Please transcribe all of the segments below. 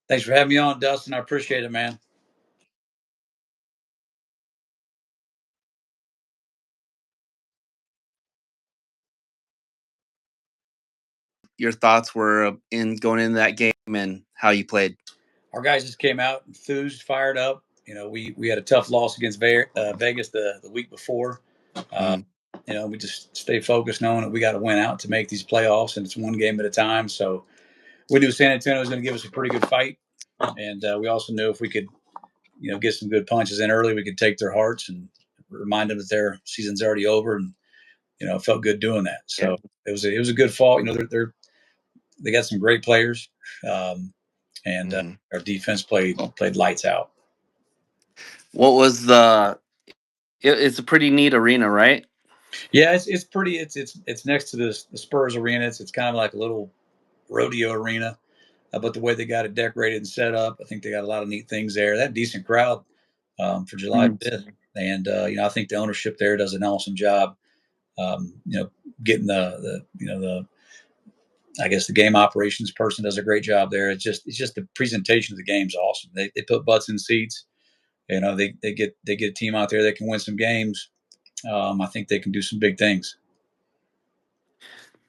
Thanks for having me on, Dustin. I appreciate it, man. Your thoughts were in going into that game and how you played. Our guys just came out enthused, fired up. We had a tough loss against Vegas the week before. Uh, Mm, we just stay focused, knowing that we got to win out to make these playoffs, and it's one game at a time. So we knew San Antonio was going to give us a pretty good fight, and we also knew if we could, get some good punches in early, we could take their hearts and remind them that their season's already over, and it felt good doing that. yeah. So it was a good fall. They got some great players. Um, and Mhm. our defense played lights out. What was the? It's a pretty neat arena, right? Yeah, it's pretty. It's next to the Spurs arena. It's kind of like a little rodeo arena, but the way they got it decorated and set up, I think they got a lot of neat things there. That decent crowd for July Mhm. 5th, and I think the ownership there does an awesome job. Um, you know, getting the I guess the game operations person does a great job there. It's just the presentation of the game's awesome. They put butts in seats. They get a team out there that can win some games. I think they can do some big things.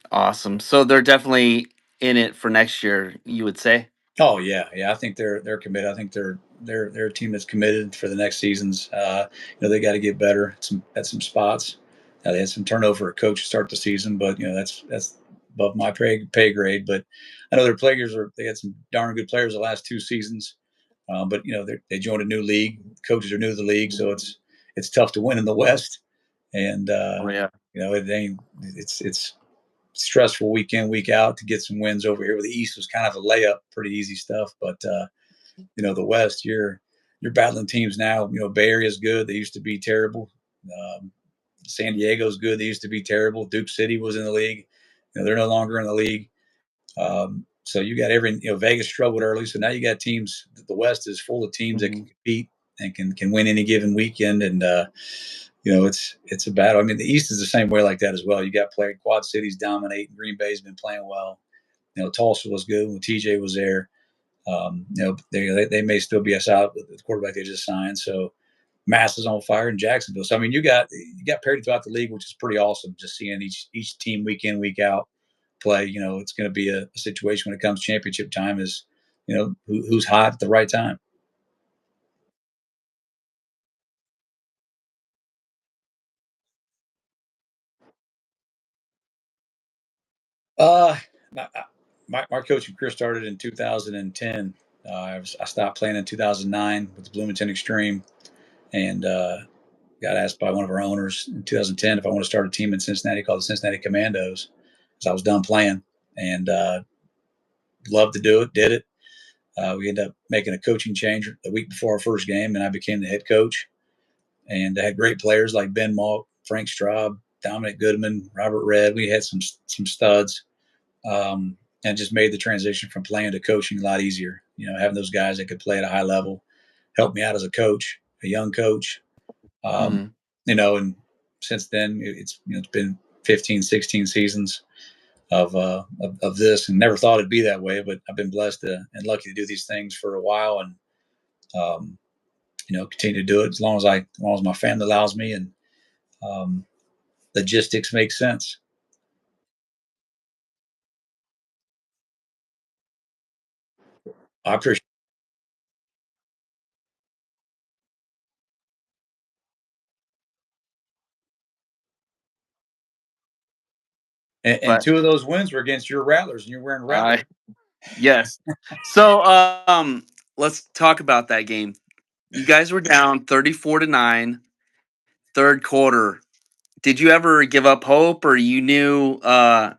Awesome. So they're definitely in it for next year. You would say. Oh yeah, yeah. I think they're committed. I think they're a team that's committed for the next seasons. They got to get better at some spots. They had some turnover at coach to start the season, but that's above my pay grade. But I know their players they had some darn good players the last two seasons. But they joined a new league. Coaches are new to the league, so it's tough to win in the West. And Oh yeah. it ain't it's stressful week in week out to get some wins over here. The East was kind of a layup, pretty easy stuff. But the West, you're battling teams now. Bay Area's good. They used to be terrible. Um, San Diego's good. They used to be terrible. Duke City was in the league. They're no longer in the league. So you got Vegas struggled early. So now you got teams. The West is full of teams that can Mhm. compete and can win any given weekend. And it's a battle. I mean, the East is the same way like that as well. You got playing Quad Cities dominating. Green Bay's been playing well. Tulsa was good when TJ was there. They may still be us out with the quarterback they just signed. So Mass is on fire in Jacksonville. So I mean, you got parity throughout the league, which is pretty awesome. Just seeing each team week in week out play. It's going to be a situation when it comes championship time is who's hot at the right time. Uh, my coaching career started in 2010. I stopped playing in 2009 with the Bloomington Extreme, and got asked by one of our owners in 2010 if I want to start a team in Cincinnati called the Cincinnati Commandos, because I was done playing, and loved to do it. Did it. We ended up making a coaching change the week before our first game, and I became the head coach. And I had great players like Ben Malk, Frank Straub, Dominic Goodman, Robert Red. We had some studs, and just made the transition from playing to coaching a lot easier. Having those guys that could play at a high level helped me out as a coach, a young coach. Um, Mhm. and since then it's been 15, 16 seasons of this, and never thought it'd be that way. But I've been blessed and lucky to do these things for a while, and um, continue to do it as long as my family allows me, and um, logistics make sense. I appreciate. And But two of those wins were against your Rattlers, and you're wearing Rattler. I yes. So let's talk about that game. You guys were down 34-9, third quarter. Did you ever give up hope, or you knew? How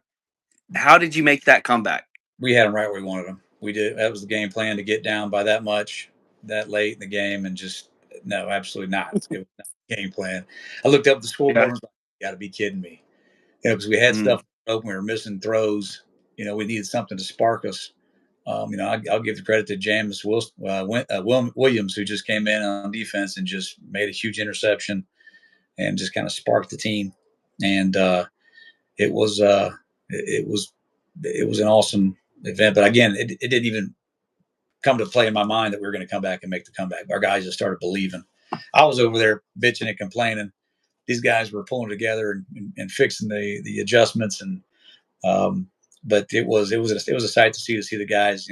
did you make that comeback? We had them right where we wanted them. We did. That was the game plan, to get down by that much that late in the game, and just no, absolutely not. It was not the game plan. I looked up the scoreboard Yeah. and was like, "You got to be kidding me!" Because we had Mm, stuff open, we were missing throws. We needed something to spark us. I'll give the credit to James Williams, who just came in on defense and just made a huge interception and just kind of sparked the team. And it was it was an awesome event. But again, it didn't even come to play in my mind that we were going to come back and make the comeback. Our guys just started believing. I was over there bitching and complaining. These guys were pulling together and fixing the adjustments, and but it was a sight to see the guys,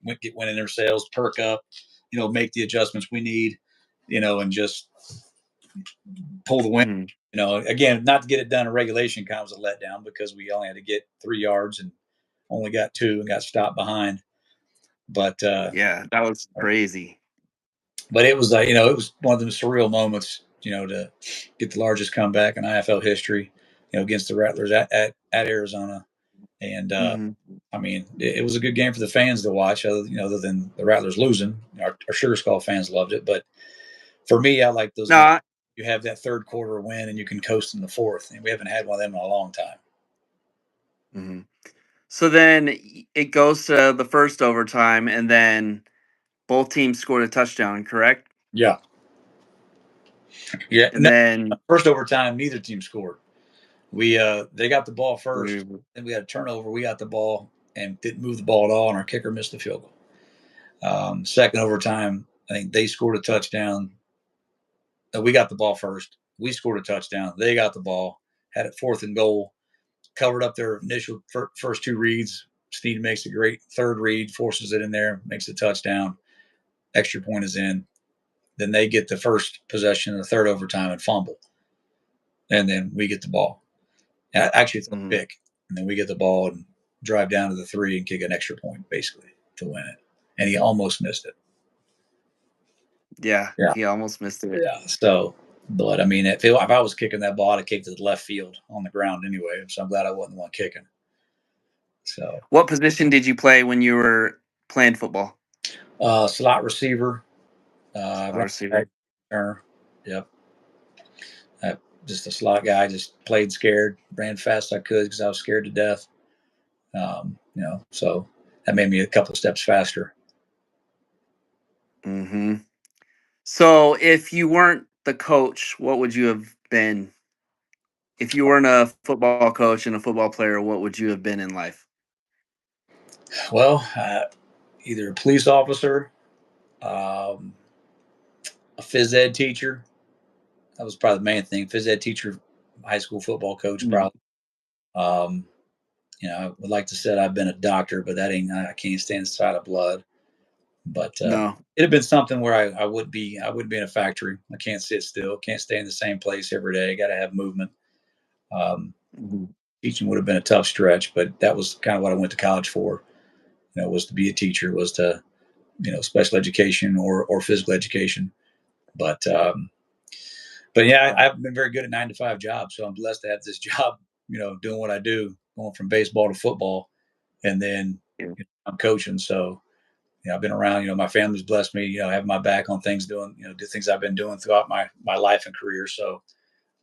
win in their sails, perk up, make the adjustments we need, and just pull the win. Mhm. Again, not to get it done in regulation kind of was a letdown because we only had to get 3 yards and only got 2 and got stopped behind. But Yeah, that was crazy. but it was it was one of those surreal moments, to get the largest comeback in IFL history, against the Rattlers at Arizona. And Mhm. I mean, it was a good game for the fans to watch, other than the Rattlers losing. Our Sugar Skull fans loved it, but for me, I like those games. No, You have that third quarter win, and you can coast in the fourth, and we haven't had one of them in a long time. mhm. So then it goes to the first overtime, and then both teams scored a touchdown, correct? Yeah, yeah. And No, then first overtime, neither team scored. They got the ball first, we- then we had a turnover. We got the ball and didn't move the ball at all, and our kicker missed the field goal. Second overtime, I think they scored a touchdown. We got the ball first. We scored a touchdown. They got the ball, had it 4th and goal, covered up their initial first 2 reads. Snead makes a great third read, forces it in there, makes a touchdown. Extra point is in. Then they get the first possession in the third overtime and fumble. And then we get the ball. Actually, it's a Mhm. pick. And then we get the ball and drive down to the 3 and kick an extra point, basically, to win it. And he almost missed it. Yeah, Yeah. he almost missed it. Yeah. So, but I mean, if I was kicking that ball, I'd kick to the left field on the ground anyway. So I'm glad I wasn't the one kicking. So, What position did you play when you were playing football? slot receiver, Slot right back, receiver. turner. Yep. Just a slot guy. Just played scared, ran fast I could because I was scared to death. So that made me a couple of steps faster. Hmm. So if you weren't the coach, what would you have been? If you weren't a football coach and a football player, what would you have been in life? Well, either a police officer, um, a phys ed teacher. That was probably the main thing. Phys ed teacher, high school football coach, Mhm. probably. Um, I would like to say I've been a doctor, but that ain't. I can't stand the sight of blood. But No. it'd have been something where I wouldn't be in a factory. I can't sit still. Can't stay in the same place every day. Got to have movement. Um, Mhm. Teaching would have been a tough stretch, but that was kind of what I went to college for. Was to be a teacher, was to special education or physical education. But yeah, I've been very good at 9 to 5 jobs, so I'm blessed to have this job. Doing what I do, going from baseball to football, and then Yeah. I'm coaching. So I've been around. My family's blessed me. Having my back on things, doing the things I've been doing throughout my life and career. So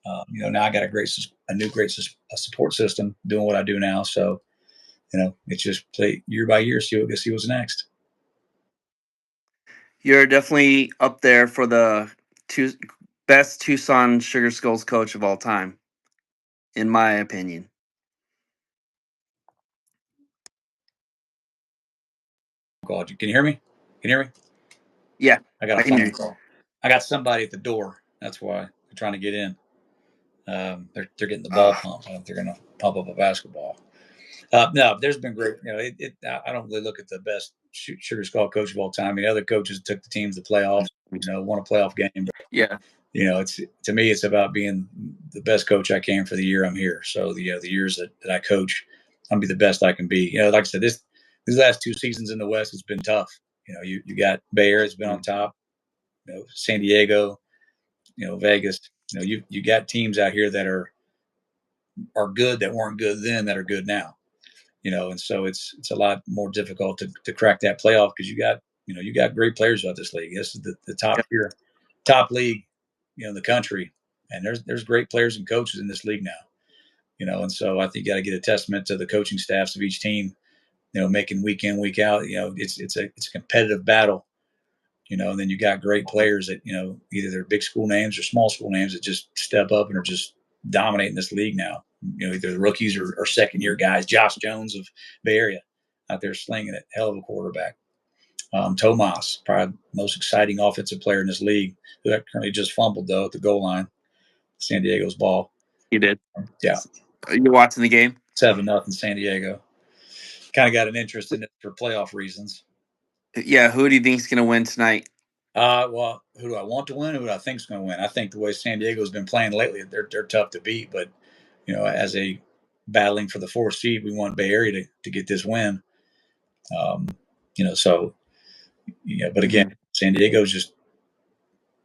now I got a new great support system doing what I do now. So it's just play year by year, see what's next. You're definitely up there for the two best Tucson Sugar Skulls coach of all time, in my opinion. God, can you hear me? Can you hear me? Yeah, I got a I can hear phone you. call. I got somebody at the door. That's why they're trying to get in. They're getting the ball Ah, pump. I think they're going to pump up a basketball. No, there's been great. I don't really look at the best Sugar Skull coach of all time. I mean, other coaches took the teams to playoffs. Won a playoff game. But, yeah. it's to me, it's about being the best coach I can for the year I'm here. So the years that I coach, I'll be the best I can be. Like I said, these last 2 seasons in the West, it's been tough. You got Bay Area's been on top. San Diego, Vegas. You got teams out here that are good that weren't good then that are good now. And so it's a lot more difficult to crack that playoff because you got great players out this league. This is the top Yeah. tier, top league, in the country, and there's great players and coaches in this league now. And so I think you got to get a testament to the coaching staffs of each team. Making week in week out. It's a competitive battle. And then you got great players that either they're big school names or small school names that just step up and are just dominating this league now. Either the rookies or second year guys. Josh Jones of Bay Area out there slinging it, hell of a quarterback. Tomas, probably the most exciting offensive player in this league, who currently just fumbled though at the goal line. San Diego's ball. You did. Yeah, You watching the game? 7-0 San Diego. Kind of got an interest in it for playoff reasons. Yeah. Who do you think's gonna win tonight? Well, who do I want to win? Who do I think's going to win? I think the way San Diego's been playing lately, they're tough to beat. But as a battling for the 4th seed, we want Bay Area to get this win. So but again, San Diego's just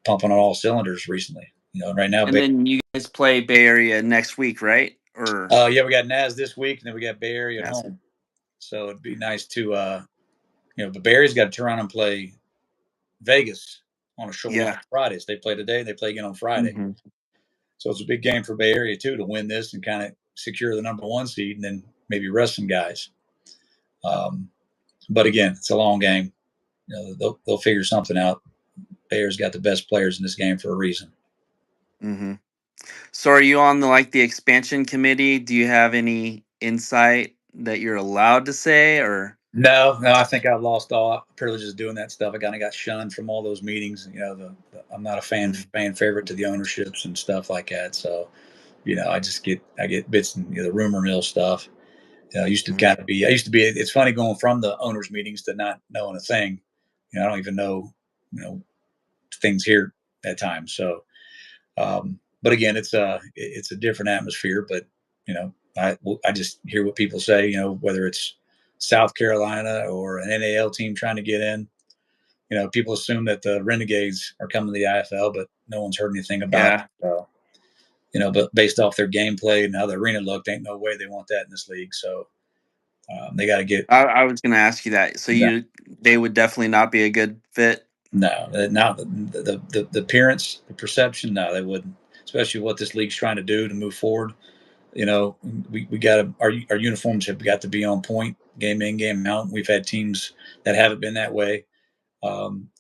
pumping on all cylinders recently. Right now. And then you guys play Bay Area next week, right? Or yeah, we got Naz this week, and then we got Bay Area at Yes. home. So it'd be nice to but Bay Area's got to turn around and play Vegas on a short Yeah. Fridays. They play today, they play again on Friday. Mhm. So it's a big game for Bay Area too to win this and kind of secure the number 1 seed, and then maybe rest some guys. But again, it's a long game. They'll figure something out. Bay Area's got the best players in this game for a reason. Mhm. So are you on the expansion committee? Do you have any insight that you're allowed to say, or No, I think I've lost all privileges of doing that stuff. I kind of got shunned from all those meetings. I'm not a fan favorite to the ownerships and stuff like that. So, I get bits and the rumor mill stuff. I used to kind of be. I used to be. It's funny going from the owners meetings to not knowing a thing. I don't even know things here at times. So, but again, it's a different atmosphere. But I just hear what people say. Whether it's South Carolina or an NAL team trying to get in. People assume that the Renegades are coming to the IFL, but no one's heard anything about it. So, but based off their gameplay and how the arena looked, ain't no way they want that in this league. So they got to get. I was going to ask you that. So they would definitely not be a good fit. No, not the appearance, the perception. No, they wouldn't. Especially what this league's trying to do to move forward. We got to our uniforms have got to be on point, game in, game out. We've had teams that haven't been that way.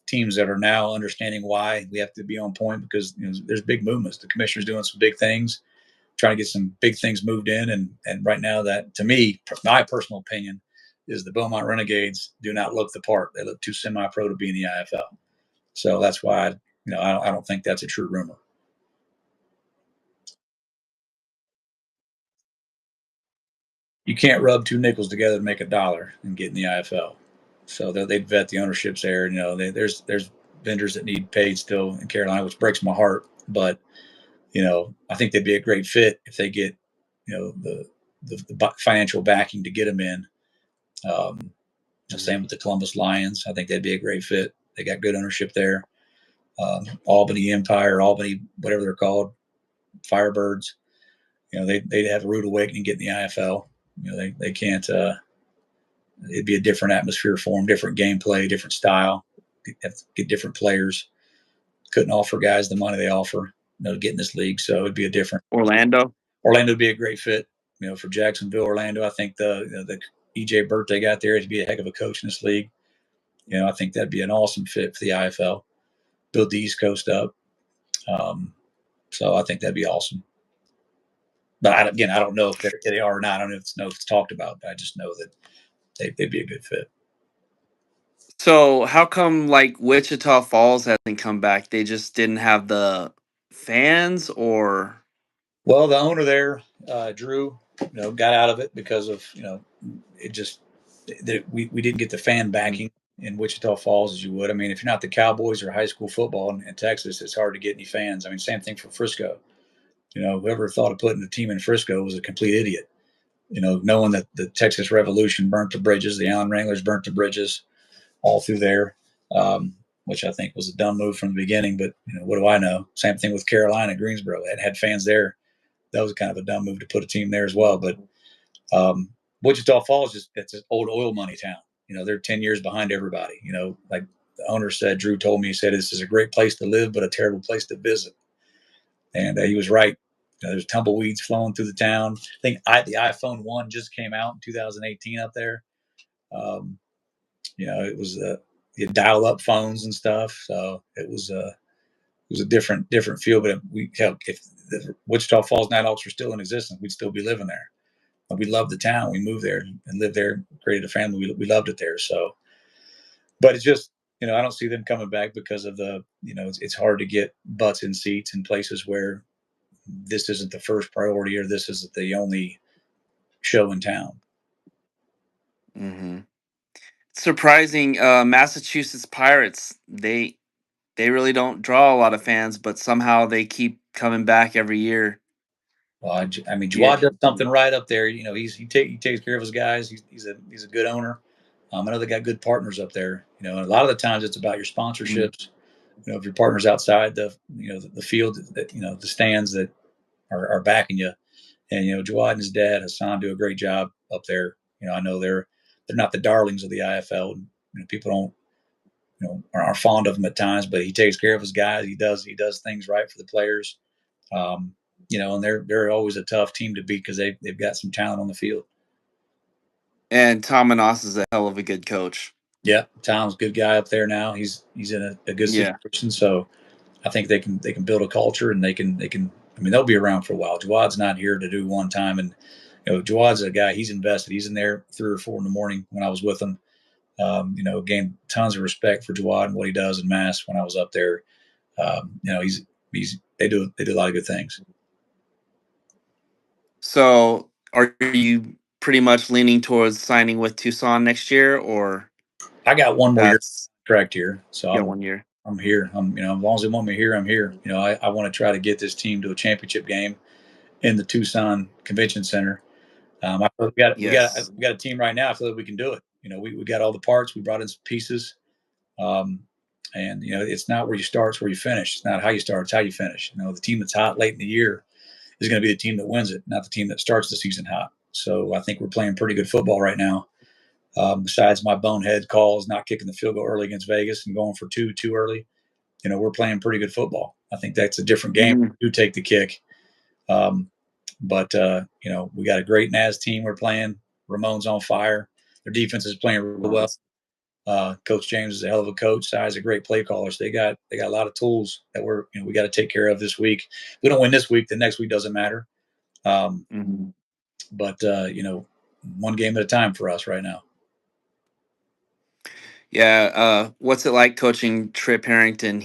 Teams that are now understanding why we have to be on point because there's big movements. The commissioner's doing some big things, trying to get some big things moved in, and right now that to me, my personal opinion, is the Beaumont Renegades do not look the part. They look too semi-pro to be in the IFL. So that's why I don't think that's a true rumor. You can't rub 2 nickels together to make a dollar and get in the IFL. So they'd vet the ownerships there. There's vendors that need paid still in Carolina, which breaks my heart. But I think they'd be a great fit if they get the financial backing to get them in. Same with the Columbus Lions. I think they'd be a great fit. They got good ownership there. Albany Empire, Albany, whatever they're called, Firebirds. They'd have a rude awakening getting the IFL. They can't. It'd be a different atmosphere for them, different gameplay, different style. Have to get different players. Couldn't offer guys the money they offer, to get in this league. So it'd be a different. Orlando would be a great fit, for Jacksonville, Orlando. I think the EJ Burt they got there to be a heck of a coach in this league. I think that'd be an awesome fit for the IFL. Build the East Coast up. So I think that'd be awesome. But I don't know if they are or not. I don't know if it's talked about, but I just know that they'd be a good fit. So how come Wichita Falls hasn't come back? They just didn't have the fans, or Well, the owner there, Drew, got out of it because of it just we didn't get the fan backing in Wichita Falls as you would. I mean, if you're not the Cowboys or high school football in Texas, it's hard to get any fans. I mean, same thing for Frisco. Whoever thought of putting a team in Frisco was a complete idiot. Knowing that the Texas Revolution burnt the bridges, the Allen Wranglers burnt the bridges all through there, which I think was a dumb move from the beginning. But what do I know? Same thing with Carolina, Greensboro. They had fans there. That was kind of a dumb move to put a team there as well. But Wichita Falls it's an old oil money town. They're 10 years behind everybody. Like the owner said, Drew told me, he said, this is a great place to live, but a terrible place to visit. And he was right. There's tumbleweeds flowing through the town. I think the iPhone 1 just came out in 2018 up there. It was you had dial-up phones and stuff. So it was a different feel. But if the Wichita Falls Nighthawks were still in existence, we'd still be living there. But we loved the town. We moved there and lived there, created a family. We loved it there. So, but it's just, I don't see them coming back because of it's hard to get butts in seats in places where this isn't the first priority or this isn't the only show in town. Hmm. Surprising, Massachusetts Pirates. They really don't draw a lot of fans, but somehow they keep coming back every year. Well, I mean, Yeah. Jawad does something right up there. He takes care of his guys. He's a good owner. I know they got good partners up there. And a lot of the times it's about your Mm. sponsorships. If your partners outside the field, the stands that are backing you. And Jawad and his dad Hassan do a great job up there. I know they're not the darlings of the IFL. People don't are fond of him at times, but he takes care of his guys. He does things right for the players. Um, and they're always a tough team to beat because they've got some talent on the field. And Tom Manas is a hell of a good coach. Yeah, Tom's a good guy up there now. He's in a good Yeah. situation, so I think they can build a culture and they can. I mean, they'll be around for a while. Jawad's not here to do one time, and Jawad's a guy. He's invested. He's in there 3 or 4 in the morning when I was with him. Gained tons of respect for Jawad and what he does in Mass when I was up there. He's they do a lot of good things. So, are you pretty much leaning towards signing with Tucson next year, or I got one more year that's contract here, so you got 1 year? I'm here. As long as they want me here, I'm here. I want to try to get this team to a championship game in the Tucson Convention Center. I feel Yes. we got a team right now. I feel like we can do it. We got all the parts. We brought in some pieces, um, and it's not where you start; it's where you finish. It's not how you start; it's how you finish. The team that's hot late in the year is going to be the team that wins it, not the team that starts the season hot. So I think we're playing pretty good football right now. Besides my bonehead calls, not kicking the field goal early against Vegas and going for two too early, we're playing pretty good football. I think that's a different game. Mhm. You take the kick. But we got a great Naz team we're playing. Ramon's on fire. Their defense is playing real well. Nice. Coach James is a hell of a coach. Si's a great play caller. So they got a lot of tools that we got to take care of this week. If we don't win this week, the next week doesn't matter. Um, Mhm. but one game at a time for us right now. Yeah. What's it like coaching Trip Harrington?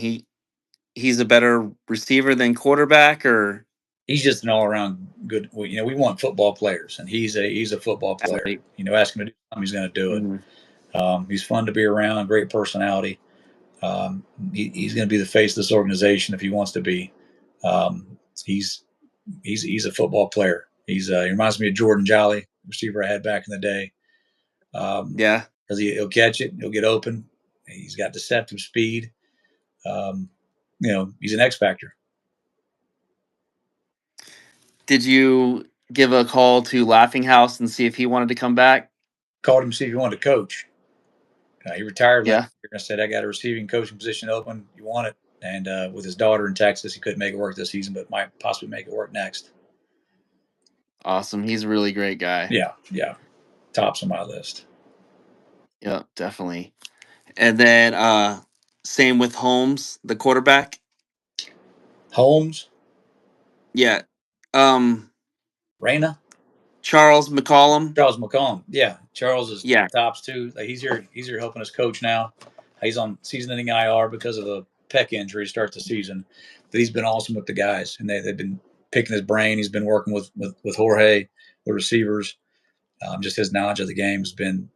He's a better receiver than quarterback, or He's just an all around good. We want football players, and he's a football player. athlete. Ask him to do something, he's going to do it. Mhm. He's fun to be around. Great personality. He's going to be the face of this organization if he wants to be. Um, he's a football player. He reminds me of Jordan Jolly, receiver I had back in the day. Yeah. Because he'll catch it, he'll get open. He's got deceptive speed. Um, he's an X factor. Did you give a call to Laughing House and see if he wanted to come back? Called him to see if he wanted to coach. He retired last Yeah. year. I said, I got a receiving coaching position open. You want it? And with his daughter in Texas, he couldn't make it work this season, but might possibly make it work next. Awesome. He's a really great guy. Yeah. Tops on my list. Yeah, definitely. And then same with Holmes, the quarterback. Holmes, Yeah. Reyna, Charles McCollum. Charles McCollum. Yeah, Charles is Yeah. tops too. He's here helping us coach now. He's on season-ending IR because of a pec injury to start the season. But he's been awesome with the guys, and they've been picking his brain. He's been working with Jorge, the receivers. Just his knowledge of the game has been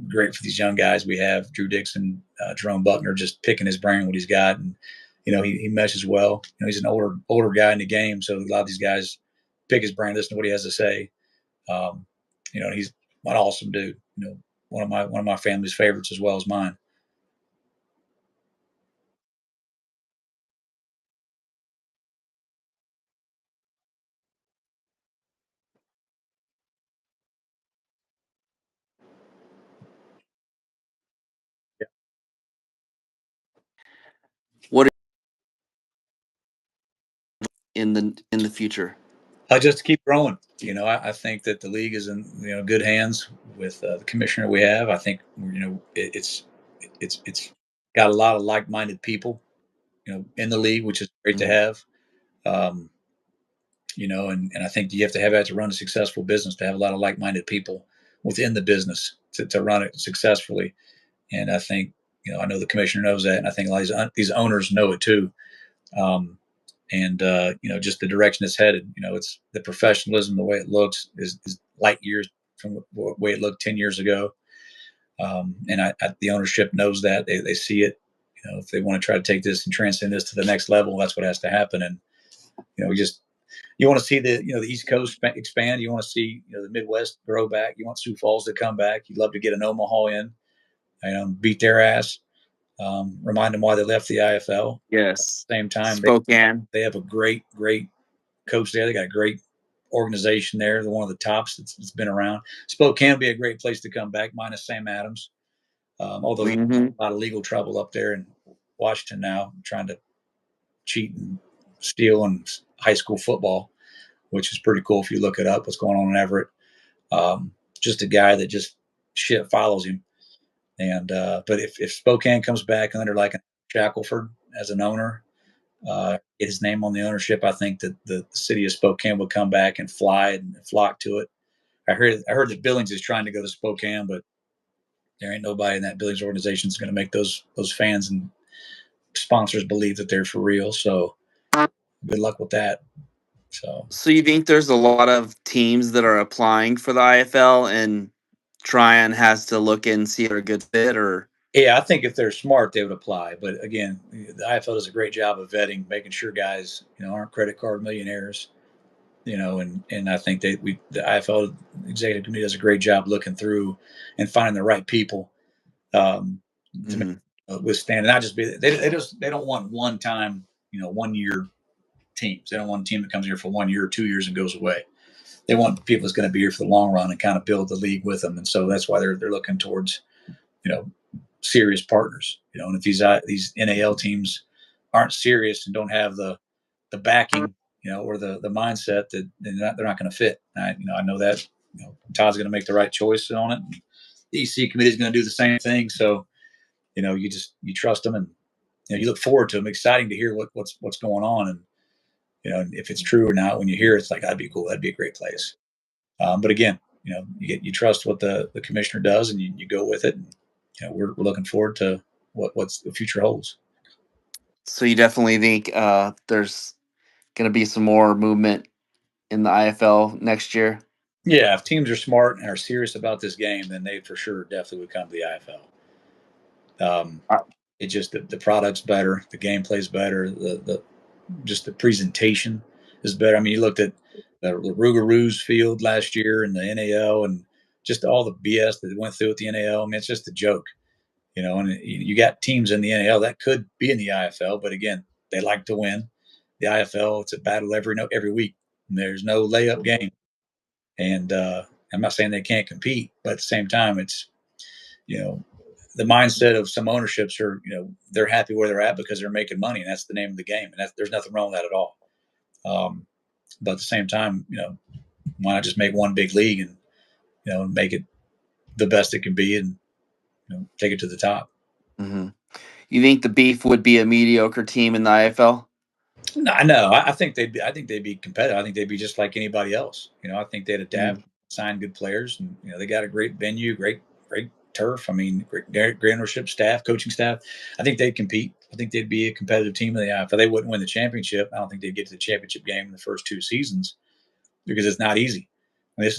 great for these young guys. We have Drew Dixon, Jerome Buckner, just picking his brain what he's got, and he meshes well. He's an older guy in the game, so a lot of these guys pick his brain, listen to what he has to say. Um, he's an awesome dude. One of my family's favorites as well as mine. What in the future? Just keep growing. I think that the league is in good hands with the commissioner we have. I think it's got a lot of like-minded people in the league, which is great to Mhm. have. Um, and I think you have to have that to run a successful business, to have a lot of like-minded people within the business to run it successfully. And I think I know the commissioner knows that, and I think a lot of these owners know it too. Um, and just the direction it's headed. It's the professionalism, the way it looks is light years from the way it looked 10 years ago. And the ownership knows that they see it. If they want to try to take this and transcend this to the next level, that's what has to happen. And we just you want to see the East Coast expand. You want to see the Midwest grow back. You want Sioux Falls to come back. You'd love to get an Omaha in, beat their ass, remind them why they left the IFL. Yes. Same time, Spokane. they have a great coach there. They got a great organization there. They're one of the tops that's been around. Spokane would be a great place to come back, minus Sam Adams. Although a lot of legal trouble up there in Washington now, trying to cheat and steal in high school football, which is pretty cool if you look it up. What's going on in Everett? Just a guy that just shit follows him. And but if Spokane comes back under like Shackelford as an owner, get his name on the ownership, I think that the city of Spokane will come back and flock to it. I heard that Billings is trying to go to Spokane, but there ain't nobody in that Billings organization that's going to make those fans and sponsors believe that they're for real. So good luck with that. So you think there's a lot of teams that are applying for the IFL, and Tryon has to look and see if they're a good fit, or Yeah, I think if they're smart, they would apply. But again, the IFL does a great job of vetting, making sure guys, aren't credit card millionaires. And I think the IFL executive committee does a great job looking through and finding the right people to make, withstand. And not just be they don't want one time, 1 year teams. They don't want a team that comes here for 1 year or 2 years and goes away. They want people that's going to be here for the long run and kind of build the league with them. And so that's why they're looking towards, serious partners. And if these NAL teams aren't serious and don't have the backing, or the mindset, that they're not going to fit. I know that Todd's going to make the right choice on it. The EC committee is going to do the same thing. So you trust them, and you look forward to them. Exciting to hear what's going on, and if it's true or not. When you hear it, it's like, that'd be cool. That'd be a great place. But again, you trust what the commissioner does, and you go with it. And, we're looking forward to what's the future holds. so you definitely think there's going to be some more movement in the IFL next year? Yeah, if teams are smart and are serious about this game, then they for sure definitely would come to the IFL. It just the product's better, the gameplay's better, the just the presentation is better. I mean, you looked at the Rougarous field last year in the NAL, and just all the BS that went through at the NAL. I mean, it's just a joke, And you got teams in the NAL that could be in the IFL, but again, they like to win. The IFL, it's a battle every week. And there's no layup game, and I'm not saying they can't compete, but at the same time, it's the mindset of some ownerships are they're happy where they're at because they're making money, and that's the name of the game, and there's nothing wrong with that at all. But at the same time, why not just make one big league and make it the best it can be, and take it to the top. Mm-hmm. You think the Beef would be a mediocre team in the IFL? No, I think they'd be competitive. I think they'd be just like anybody else. I think they'd adapt, sign good players, and they got a great venue, great turf. I mean, great ownership staff, coaching staff. I think they'd compete. I think they'd be a competitive team in the IFL. They wouldn't win the championship. I don't think they'd get to the championship game in the first 2 seasons because it's not easy. I mean,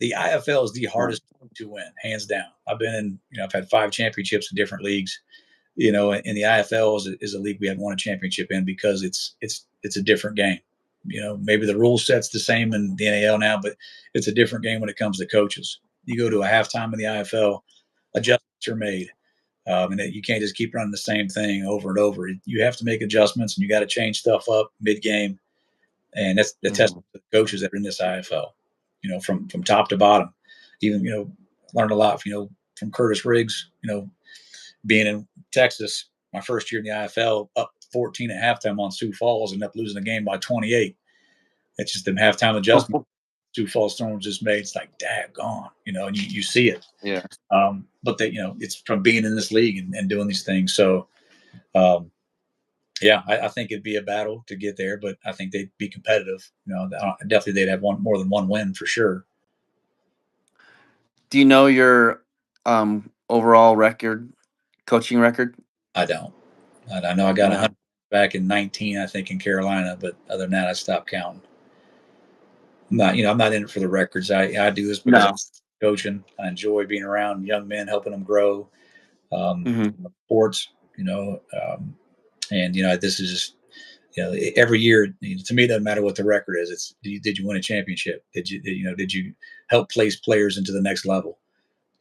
the IFL is the hardest to win, hands down. I've been in, I've had 5 championships in different leagues. And the IFL is a league we haven't won a championship in because it's a different game. Maybe the rule set's the same in the NAL now, but it's a different game when it comes to coaches. You go to a halftime in the IFL, adjustments are made. And you can't just keep running the same thing over and over. You have to make adjustments, and you got to change stuff up mid-game. And that's the test of the coaches that are in this IFL, from top to bottom. Even, learned a lot, from Curtis Riggs, being in Texas, my first year in the IFL, up 14 at halftime on Sioux Falls, ended up losing the game by 28. It's just them halftime adjustment Sioux Falls Storms just made. It's like, daggone, and you see it. Yeah. But it's from being in this league and doing these things. So, I think it'd be a battle to get there, but I think they'd be competitive. Definitely they'd have more than one win for sure. Do you know your overall record coaching record? I don't. I know I got No. 100 back in 19, I think, in Carolina, but other than that, I stopped counting. I'm not in it for the records. I do this because I'm No. coaching. I enjoy being around young men, helping them grow. Mhm. Sports, and this is just every year. To me, it doesn't matter what the record is. It's did you win a championship? Did you help place players into the next level?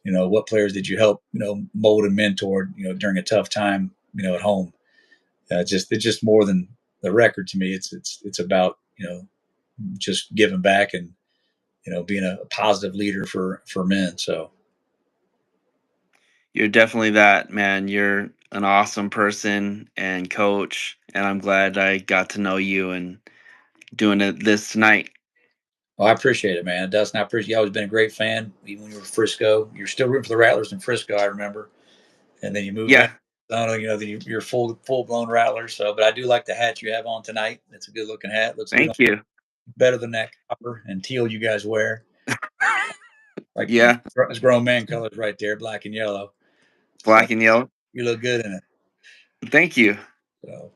What players did you help mold and mentor during a tough time at home? It's just more than the record to me. It's about just giving back and being a positive leader for men. So You're definitely that, man. You're an awesome person and coach, and I'm glad I got to know you and doing this tonight. well, I appreciate it, man. Dustin, I appreciate you. Always been a great fan, even when you were Frisco. You're still rooting for the Rattlers in Frisco, I remember. And then you moved down. Yeah, Then you're full blown Rattler. So, but I do like the hat you have on tonight. It's a good looking hat. Looks good on thank you. better than that copper and teal you guys wear. Like Yeah, it's grown man colors right there, black and yellow. So black and yellow. you look good in it. Thank you. So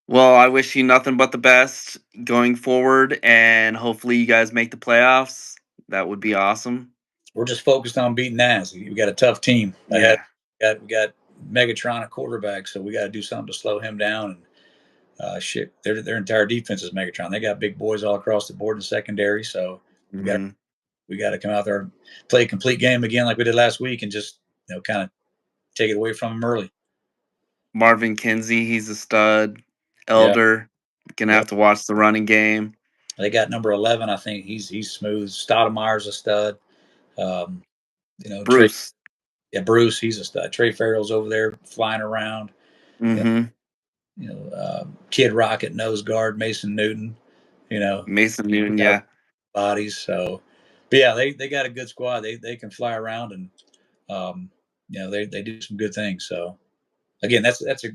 Well, I wish you nothing but the best going forward, and hopefully you guys make the playoffs. That would be awesome. we're just focused on beating Naz. We got a tough team ahead. Yeah. We got Megatron at quarterback, so we got to do something to slow him down. And shit, their entire defense is Megatron. They got big boys all across the board in secondary. So we got Hmm. we got to come out there, play a complete game again like we did last week, and just kind of take it away from them early. Marvin Kinsey, he's a stud. Yeah, Elder, gonna yep. have to watch the running game. They got number 11. I think he's smooth. Stoudemire's a stud. Um, Trey. Bruce. Yeah, Bruce, he's a stud. Trey Farrell's over there flying around. You Hmm. Kid Rocket, nose guard, Mason Newton. You know, Mason Newton, got yeah. bodies. So, but yeah, they got a good squad. They can fly around and they do some good things. So again, that's a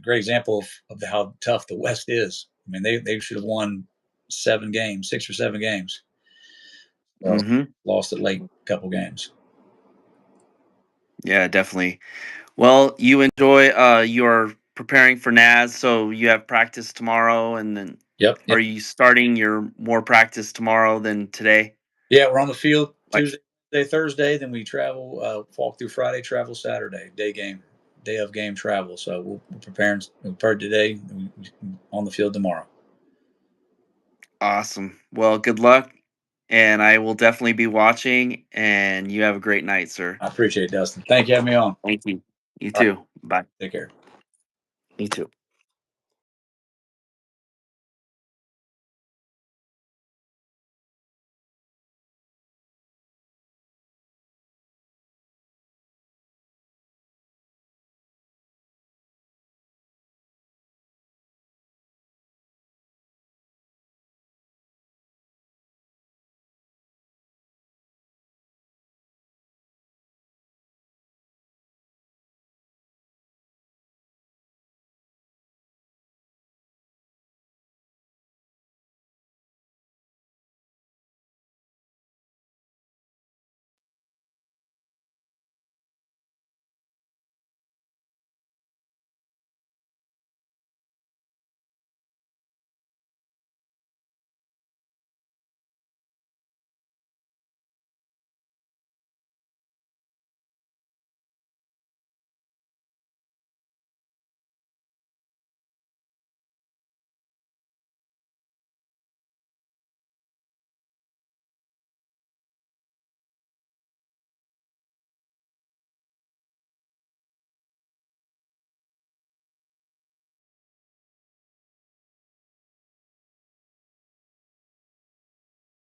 great example of how tough the West is. I mean, they should have won 7 games, 6 or 7 games. Well, Hmm. lost it late couple games. Yeah, definitely. Well, you enjoy. You're preparing for NAS, so you have practice tomorrow, and then Yep, are yep. you starting your more practice tomorrow than today? Yeah, we're on the field Like, Tuesday, Thursday. Then we travel, walk through Friday, travel Saturday, day of game travel. So we're prepared today, on the field tomorrow. awesome. Well, good luck, and I will definitely be watching. And you have a great night, sir. I appreciate it, Dustin. Thank you for having me on. All Thank you. You right, too. Bye. take care. You too.